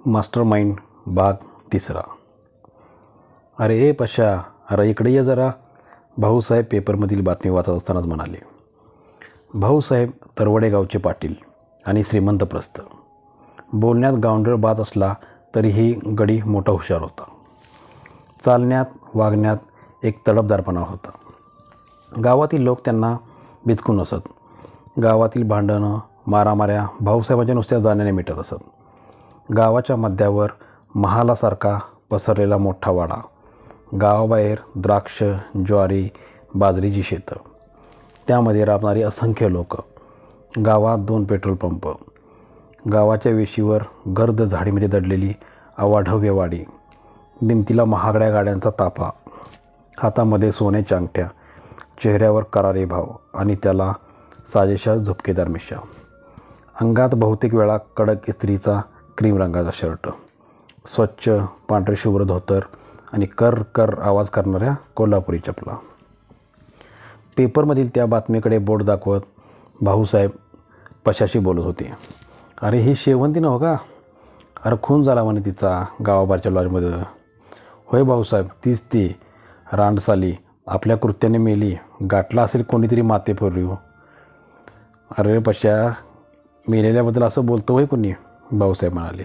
Mastermind भाग 3. अरे पशा, अरे इकडे ये जरा. भाऊसाहेब पेपरमधील बातमी वाचत असतानाच म्हणाले. भाऊसाहेब तरवडे गावचे पाटील आणि श्रीमंत प्रस्थ. बोलण्यात गावंढळ बाज असला तरीही गडी मोठा हुशार होता. चालण्यात वागण्यात एक तडफदारपणा होता. गावातील लोक त्यांना बिचकून असत. गावातील भांडणं मारामाऱ्या भाऊसाहेबांच्या नुसत्या जाण्याने मिटत असत. गावाच्या मध्यावर महालासारखा पसरलेला मोठा वाडा. गावाबाहेर द्राक्ष, ज्वारी, बाजरीची शेतं. त्यामध्ये राबणारी असंख्य लोक. गावात 2 पेट्रोल पंप. गावाच्या वेशीवर गर्द झाडीमध्ये दडलेली अवाढव्य वाडी. दिमतीला महागड्या गाड्यांचा ताफा. हातामध्ये सोन्याच्या अंगठ्या. चेहऱ्यावर करारे भाव आणि त्याला साजेशा झुपकेदार मिशा. अंगात बहुतेक वेळा कडक इस्त्रीचा क्रीम रंगाचा शर्ट. स्वच्छ पांढरे शुभ्र धोतर आणि कर कर आवाज करणाऱ्या कोल्हापुरी चपला. पेपरमधील त्या बातमीकडे बोट दाखवत भाऊसाहेब पशाशी बोलत होते. अरे ही शेवंती नव्ह का? अरे खून झाला म्हणे तिचा गावाबारच्या लॉजमध्ये. होय भाऊसाहेब, तीच ती रांडसाली आपल्या कृत्याने मेली. गाठला असेल कोणीतरी मातेपूर्वी. अरे पशा, मेलेल्याबद्दल असं बोलतो होय कोणी? भाऊसाहेब म्हणाले.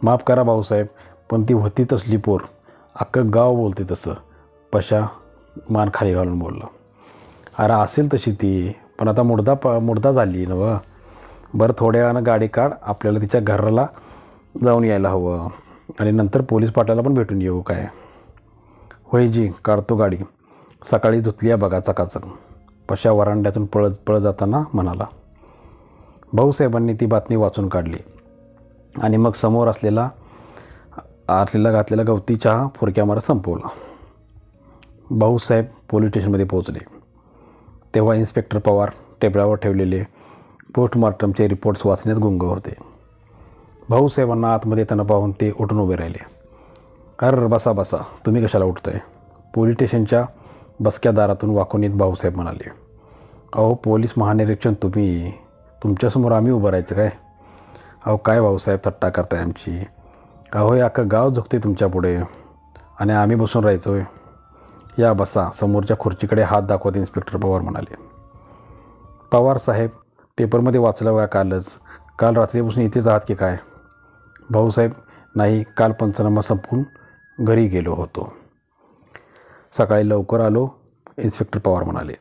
माफ करा भाऊसाहेब, पण ती होती तसली पोर. अख्खं गाव बोलते तसं. पशा मान खाली घालून बोलला. अरे असेल तशी ती, पण आता मुडदा झाली ना व. बरं थोड्या वेळानं गाडी काढ, आपल्याला तिच्या घराला जाऊन यायला हवं आणि नंतर पोलीस पाटलाला पण भेटून येऊ. काय होय जी, काढतो गाडी. सकाळी धुतली आहे बघा चकाचक. पशा वरांड्यातून पळत जाताना म्हणाला. भाऊसाहेबांनी ती बातमी वाचून काढली आणि मग समोर असलेला घातलेला गवती चहा फुरक्या मारत संपवला. भाऊसाहेब पोलीस स्टेशनमध्ये पोहोचले तेव्हा इन्स्पेक्टर पवार टेबलावर ठेवलेले पोस्टमॉर्टमचे रिपोर्ट्स वाचण्यात गुंग होते. भाऊसाहेबांना आतमध्ये येताना पाहून ते उठून उभे राहिले. अरे बसा बसा, तुम्ही कशाला उठताय? पोलीस स्टेशनच्या बसक्या दारातून वाकून येत भाऊसाहेब म्हणाले. अहो पोलीस महानिरीक्षण तुम्ही, तुमच्यासमोर आम्ही उभं राहायचं काय? अहो काय भाऊसाहेब थट्टा करताय आमची? अहो हे अख्खं गाव झुकते तुमच्या पुढे आणि आम्ही बसून राहायचं होय? या बसा. समोरच्या खुर्चीकडे हात दाखवत इन्स्पेक्टर पवार म्हणाले. पवार साहेब, पेपरमध्ये वाचलं बघा काल रात्रीपासून इथेच आहात की काय? भाऊसाहेब, नाही, काल पंचनामा संपवून घरी गेलो होतो. सकाळी लवकर आलो. इन्स्पेक्टर पवार म्हणाले.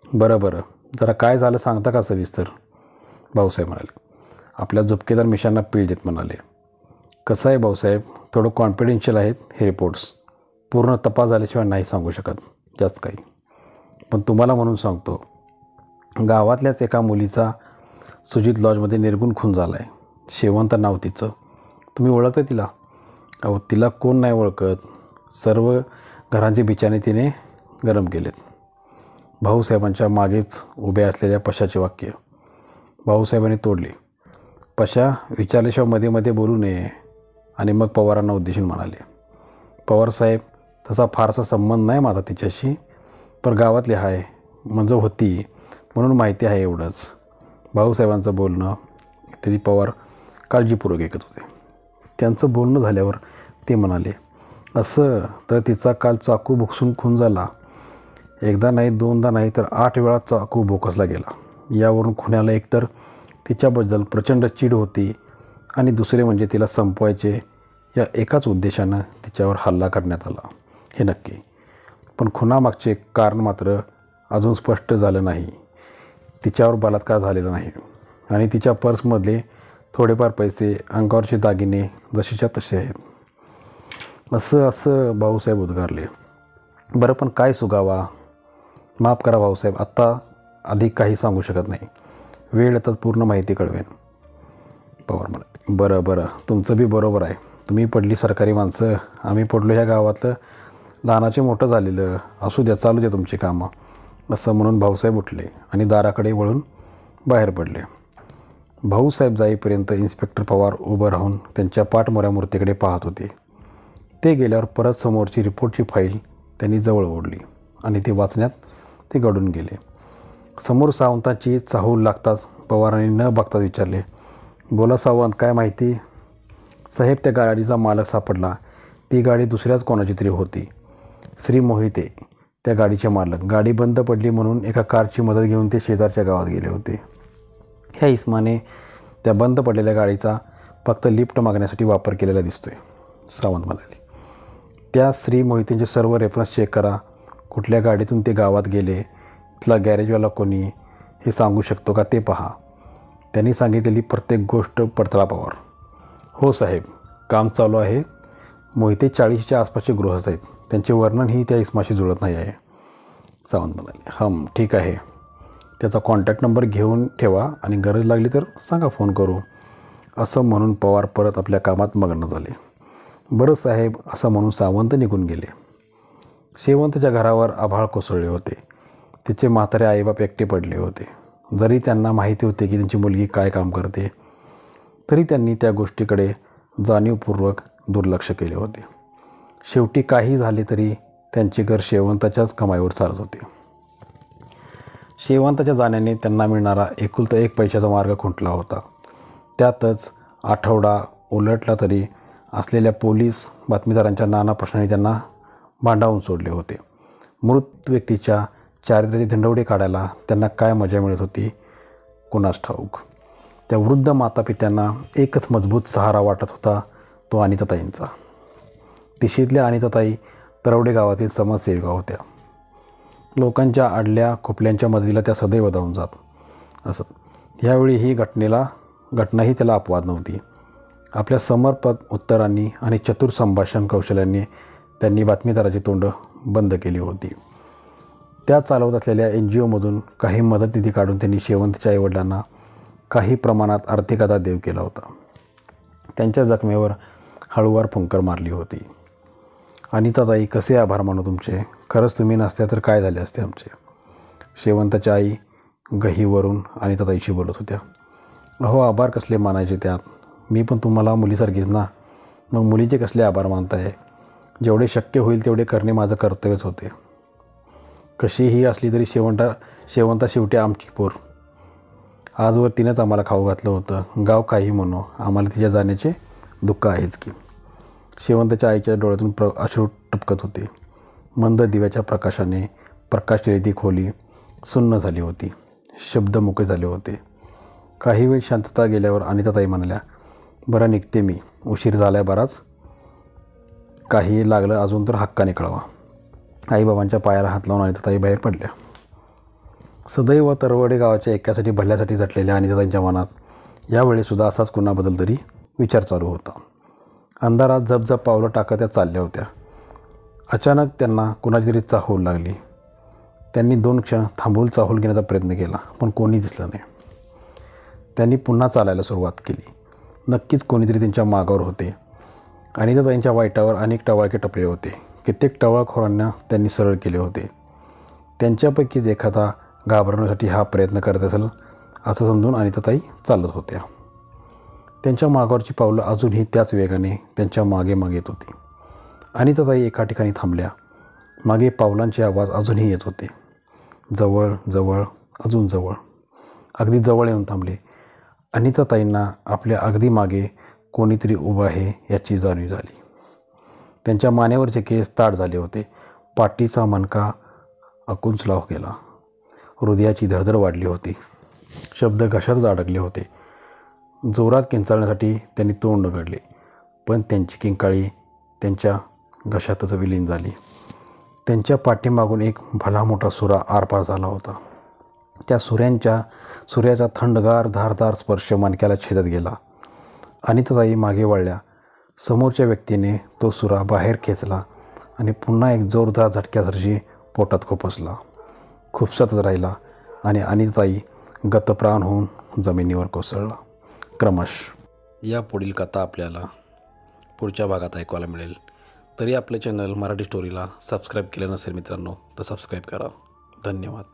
बरं, जरा काय झालं सांगता का सविस्तर? भाऊसाहेब म्हणाले. आपल्या झुपकेदार मिशांना पीळ देत म्हणाले. कसं आहे भाऊसाहेब, थोडं कॉन्फिडेन्शियल आहेत हे रिपोर्ट्स. पूर्ण तपास झाल्याशिवाय नाही सांगू शकत जास्त काही. पण तुम्हाला म्हणून सांगतो, गावातल्याच एका मुलीचा सुजित लॉजमध्ये निर्गुण खून झाला आहे. शेवंत नाव तिचं. तुम्ही ओळखता तिला? अहो तिला कोण नाही ओळखत. सर्व घरांचे बिचाने तिने गरम केलेत. भाऊसाहेबांच्या मागेच उभ्या असलेल्या पशाचे वाक्य भाऊसाहेबांनी तोडले. पशा, विचारल्याशिवाय मध्ये मध्ये बोलू नये. आणि मग पवारांना उद्देशून म्हणाले. पवारसाहेब, तसा फारसा संबंध नाही माझा तिच्याशी, पण गावातली आहे म्हणजे होती म्हणून माहिती आहे एवढंच. भाऊसाहेबांचं बोलणं इत्यादी पवार काळजीपूर्वक ऐकत होते. त्यांचं बोलणं झाल्यावर ते म्हणाले. असं तर तिचा काल चाकू भोकसून खून झाला. एकदा नाही, दोनदा नाही, तर 8 वेळा चाकू भोकसला गेला. यावरून खुन्याला एकतर तिच्याबद्दल प्रचंड चीड होती आणि दुसरे म्हणजे तिला संपवायचे या एकाच उद्देशानं तिच्यावर हल्ला करण्यात आला, हे नक्की. पण खुनामागचे कारण मात्र अजून स्पष्ट झालं नाही. तिच्यावर बलात्कार झालेला नाही आणि तिच्या पर्समधले थोडेफार पैसे, अंगावरचे दागिने जसेच्या तसे आहेत. असं भाऊसाहेब उद्गारले. बरं पण काय सुगावा? माफ करा भाऊसाहेब, आत्ता अधिक काही सांगू शकत नाही. वेळ येतात पूर्ण माहिती कळवेन. पवार म्हणाले. बरं, तुमचं बी बरोबर आहे. तुम्ही पडली सरकारी माणसं, आम्ही पडलो ह्या गावातलं लहानाचे मोठं झालेलं. असू द्या, चालू द्या तुमची कामं. असं म्हणून भाऊसाहेब उठले आणि दाराकडे वळून बाहेर पडले. भाऊसाहेब जाईपर्यंत इन्स्पेक्टर पवार उभं राहून त्यांच्या पाठमोऱ्या मूर्तीकडे पाहत होते. ते गेल्यावर परत समोरची रिपोर्टची फाईल त्यांनी जवळ ओढली आणि ती वाचण्यात ते गडून गेले. समोर सावंताची चाहूल लागताच पवारांनी न बघताच विचारले. बोला सावंत, काय माहिती? साहेब त्या गाडीचा मालक सापडला. ती गाडी दुसऱ्याच कोणाची तरी होती. श्री मोहिते त्या गाडीचे मालक. गाडी बंद पडली म्हणून एका कारची मदत घेऊन ते शेजारच्या गावात गेले होते. ह्या इस्माने त्या बंद पडलेल्या गाडीचा फक्त लिफ्ट मागण्यासाठी वापर केलेला दिसतोय, सावंत म्हणाले. त्या श्री मोहितेंचे सर्व रेफरन्स चेक करा. कुठल्या गाडीतून ते गावात गेले, इथला गॅरेजवाला कोणी हे सांगू शकतो का ते पहा. त्यांनी सांगितलेली प्रत्येक गोष्ट पडताळावर. हो साहेब, काम चालू आहे. मोहिते 40च्या आसपासचे गृहस्थ आहेत. त्यांचे वर्णनही त्या इस्माशी जुळत नाही आहे, सावंत म्हणाले. ठीक आहे. त्याचा कॉन्टॅक्ट नंबर घेऊन ठेवा आणि गरज लागली तर सांगा, फोन करू, असं म्हणून पवार परत आपल्या कामात मग्न झाले. बरं साहेब, असं म्हणून सावंत निघून गेले. शेवंतच्या घरावर आभाळ कोसळले होते. तिचे म्हातारे आईबाप एकटे पडले होते. जरी त्यांना माहिती होते की त्यांची मुलगी काय काम करते, तरी त्यांनी त्या गोष्टीकडे जाणीवपूर्वक दुर्लक्ष केले होते. शेवटी काही झाले तरी त्यांचे घर शेवंताच्याच कमाईवर चालत होते. शेवंताच्या जाण्याने त्यांना मिळणारा एकुलता एक पैशाचा मार्ग खुंटला होता. त्यातच आठवडा उलटला तरी असलेल्या पोलीस बातमीदारांच्या नाना प्रश्नांनी त्यांना भांडावून सोडले होते. मृत व्यक्तीच्या चारित्र्याचे धिंडवडे काढायला त्यांना काय मजा मिळत होती कुणास ठाऊक. त्या वृद्ध मातापित्यांना एकच मजबूत सहारा वाटत होता, तो अनिताताईंचा. तिशीतल्या अनिताताई तरवडे गावातील समाजसेविका होत्या. लोकांच्या आडल्या खोपल्यांच्या मदतीला त्या सदैव धावून जात असत. यावेळी ही घटनाही त्याला अपवाद नव्हती. आपल्या समर्पक उत्तरांनी आणि चतुर संभाषण कौशल्याने त्यांनी बातमीदाराची तोंड बंद केली होती. त्या चालवत असलेल्या NGOमधून काही मदत निधी काढून त्यांनी शेवंतच्या आईवडिलांना काही प्रमाणात आर्थिक आधार देव केला होता. त्यांच्या जखमेवर हळूवार फुंकर मारली होती. अनिताताई, कसे आभार मानू तुमचे. खरंच तुम्ही नसत्या तर काय झाले असते आमचे. शेवंताच्या आई गहीवरून अनिताताईशी बोलत होत्या. अहो, आभार कसले मानायचे त्यात. मी पण तुम्हाला मुलीसारखीच ना. मग मुलीचे कसले आभार मानताय. जेवढे शक्य होईल तेवढे करणे माझं कर्तव्यच होते. कशीही असली तरी शेवंता शेवटी आमची पोर. आजवर तिनंच आम्हाला खाऊ घातलं होतं. गाव काही म्हणू, आम्हाला तिच्या जाण्याचे दुःख आहेच की. शेवंताच्या आईच्या डोळ्यातून अश्रू टपकत होते. मंद दिव्याच्या प्रकाशाने प्रकाशलेली ती खोली सुन्न झाली होती. शब्द मोकळे झाले होते. काही वेळ शांतता गेल्यावर अनिताताई म्हणाल्या, बरं निघते मी. उशीर झालाय बराच. काही लागलं अजून तर हक्काने कळवा. आईबाबांच्या पायाला हात लावून अनिताताई बाहेर पडल्या. सदैव तरवडे गावाच्या ऐक्यासाठी भल्यासाठी झटलेल्या अनिताताईंच्या मनात यावेळीसुद्धा असाच कुणाबद्दल तरी विचार चालू होता. अंधारात झपझप पावलं टाकत त्या चालल्या होत्या. अचानक त्यांना कुणाची तरी चाहूल लागली. त्यांनी 2 क्षण थांबवून चाहूल घेण्याचा प्रयत्न केला, पण कोणी दिसलं नाही. त्यांनी पुन्हा चालायला सुरुवात केली. नक्कीच कोणीतरी त्यांच्या मागावर होते. अनिताताईंच्या वाईटावर अनेक टवाळके टपले होते. कित्येक टवाळखोरांना त्यांनी सरळ केले होते. त्यांच्यापैकीच एखादा घाबरवण्यासाठी हा प्रयत्न करत असेल असं समजून अनिताताई चालत होत्या. त्यांच्या मागावरची पावलं अजूनही त्याच वेगाने त्यांच्या मागे मागे येत होती. अनिताताई एका ठिकाणी थांबल्या. मागे पावलांचे आवाज अजूनही येत होते. जवळ जवळ, अजून जवळ. अगदी जवळ येऊन थांबले. अनिताताईंना आपल्या अगदी मागे कोणीतरी उभं आहे याची जाणीव झाली. त्यांच्या मानेवरचे केस ताठ झाले होते. पाठीचा मणका आकुंचला गेला. हृदयाची धडधड वाढली होती. शब्द घशातच अडकले होते. जोरात किंचाळण्यासाठी त्यांनी तोंड उघडले, पण त्यांची किंकाळी त्यांच्या घशातच विलीन झाली. त्यांच्या पाठीमागून एक भला मोठा सुरा आरपार झाला होता. त्या सूर्याचा थंडगार धारदार स्पर्श मणक्याला छेदत गेला. अनिताताई मागे वळल्या. समोरच्या व्यक्तीने तो सुरा बाहेर खेचला आणि पुन्हा एक जोरदार झटक्यासारखी पोटात खुपसला. खुपसतच राहिला आणि अनिताताई गतप्राण होऊन जमिनीवर कोसळला. क्रमशः या पुढील कथा आपल्याला पुढच्या भागात ऐकायला मिळेल. तरी आपले चॅनल मराठी स्टोरीला सबस्क्राईब केलं नसेल मित्रांनो तर सबस्क्राईब करा. धन्यवाद.